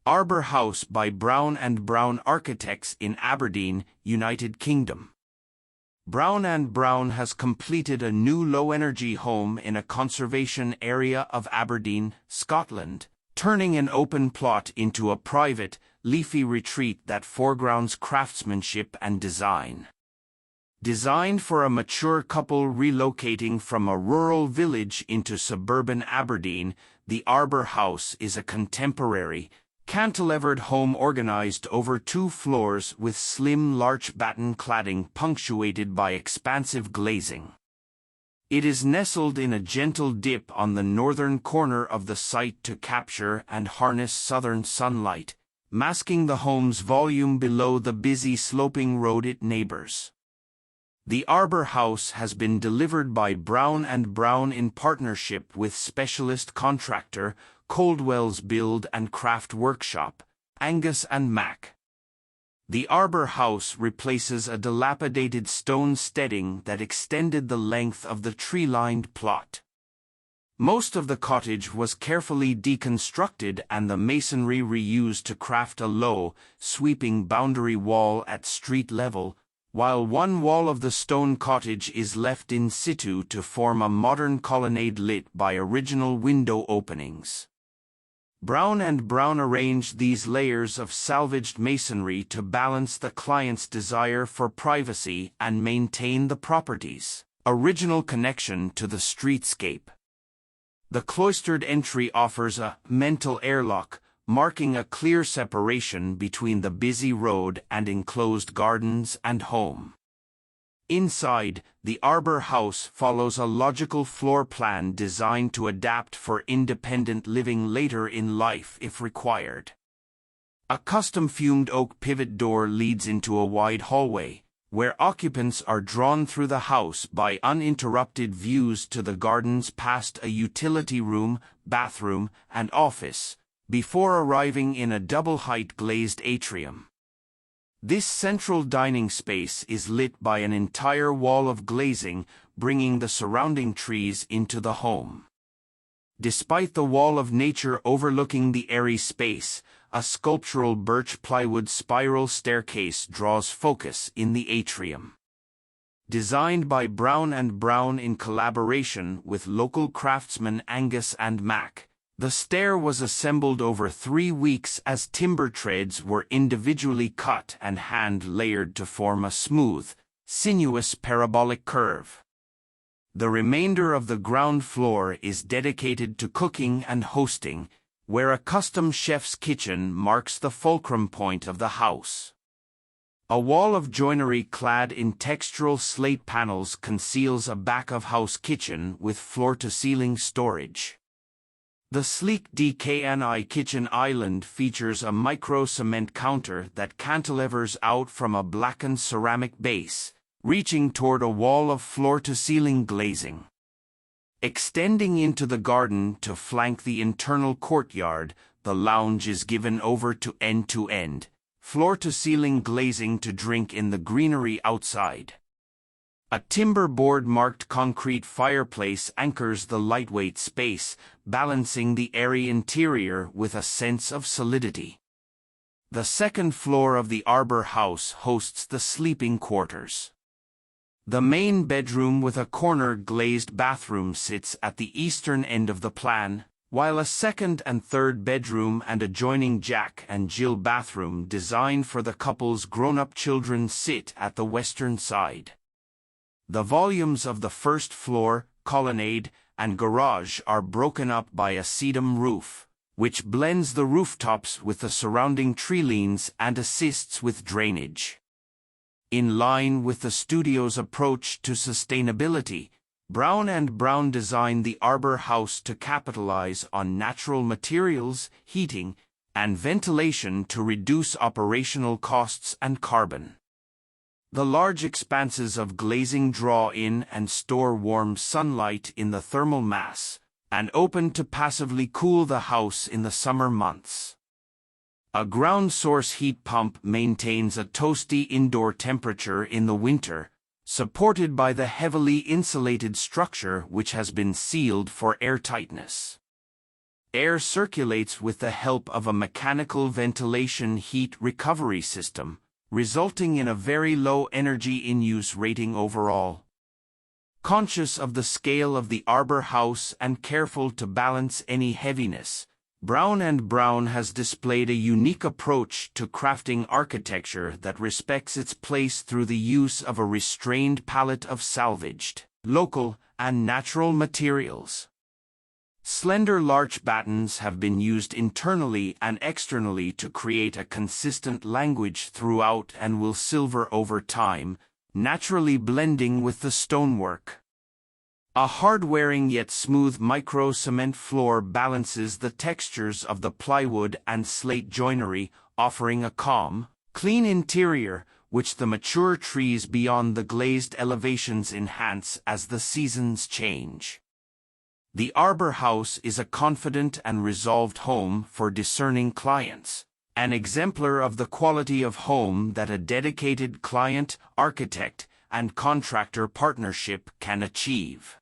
Arbor House by Brown and Brown Architects in Aberdeen, United Kingdom. Brown and Brown has completed a new low-energy home in a conservation area of Aberdeen, Scotland, turning an open plot into a private, leafy retreat that foregrounds craftsmanship and design. Designed for a mature couple relocating from a rural village into suburban Aberdeen, the Arbor House is a contemporary, cantilevered home organized over 2 floors with slim larch batten cladding punctuated by expansive glazing. It is nestled in a gentle dip on the northern corner of the site to capture and harness southern sunlight, masking the home's volume below the busy sloping road it neighbors. The Arbor House has been delivered by Brown and Brown in partnership with specialist contractor Coldwells Build and Craft Workshop, Angus and Mack. The Arbor House replaces a dilapidated stone steading that extended the length of the tree-lined plot. Most of the cottage was carefully deconstructed and the masonry reused to craft a low, sweeping boundary wall at street level, while one wall of the stone cottage is left in situ to form a modern colonnade lit by original window openings. Brown and Brown arranged these layers of salvaged masonry to balance the client's desire for privacy and maintain the property's original connection to the streetscape. The cloistered entry offers a mental airlock, marking a clear separation between the busy road and enclosed gardens and home. Inside, the Arbor House follows a logical floor plan designed to adapt for independent living later in life if required. A custom fumed oak pivot door leads into a wide hallway, where occupants are drawn through the house by uninterrupted views to the gardens past a utility room, bathroom, and office, before arriving in a double-height glazed atrium. This central dining space is lit by an entire wall of glazing, bringing the surrounding trees into the home. Despite the wall of nature overlooking the airy space, a sculptural birch plywood spiral staircase draws focus in the atrium. Designed by Brown and Brown in collaboration with local craftsman Angus and Mack, the stair was assembled over 3 weeks as timber treads were individually cut and hand-layered to form a smooth, sinuous parabolic curve. The remainder of the ground floor is dedicated to cooking and hosting, where a custom chef's kitchen marks the fulcrum point of the house. A wall of joinery clad in textural slate panels conceals a back-of-house kitchen with floor-to-ceiling storage. The sleek DKNI kitchen island features a micro-cement counter that cantilevers out from a blackened ceramic base, reaching toward a wall of floor-to-ceiling glazing. Extending into the garden to flank the internal courtyard, the lounge is given over to end-to-end, floor-to-ceiling glazing to drink in the greenery outside. A timber board-marked concrete fireplace anchors the lightweight space, balancing the airy interior with a sense of solidity. The second floor of the Arbor House hosts the sleeping quarters. The main bedroom with a corner glazed bathroom sits at the eastern end of the plan, while a second and third bedroom and adjoining Jack and Jill bathroom designed for the couple's grown-up children sit at the western side. The volumes of the first floor, colonnade, and garage are broken up by a sedum roof, which blends the rooftops with the surrounding treelines and assists with drainage. In line with the studio's approach to sustainability, Brown and Brown designed the Arbor House to capitalize on natural materials, heating, and ventilation to reduce operational costs and carbon. The large expanses of glazing draw in and store warm sunlight in the thermal mass, and open to passively cool the house in the summer months. A ground source heat pump maintains a toasty indoor temperature in the winter, supported by the heavily insulated structure which has been sealed for airtightness. Air circulates with the help of a mechanical ventilation heat recovery system, resulting in a very low energy in-use rating overall. Conscious of the scale of the Arbor House and careful to balance any heaviness, Brown & Brown has displayed a unique approach to crafting architecture that respects its place through the use of a restrained palette of salvaged, local, and natural materials. Slender larch battens have been used internally and externally to create a consistent language throughout and will silver over time, naturally blending with the stonework. A hard-wearing yet smooth micro-cement floor balances the textures of the plywood and slate joinery, offering a calm, clean interior, which the mature trees beyond the glazed elevations enhance as the seasons change. The Arbor House is a confident and resolved home for discerning clients, an exemplar of the quality of home that a dedicated client, architect, and contractor partnership can achieve.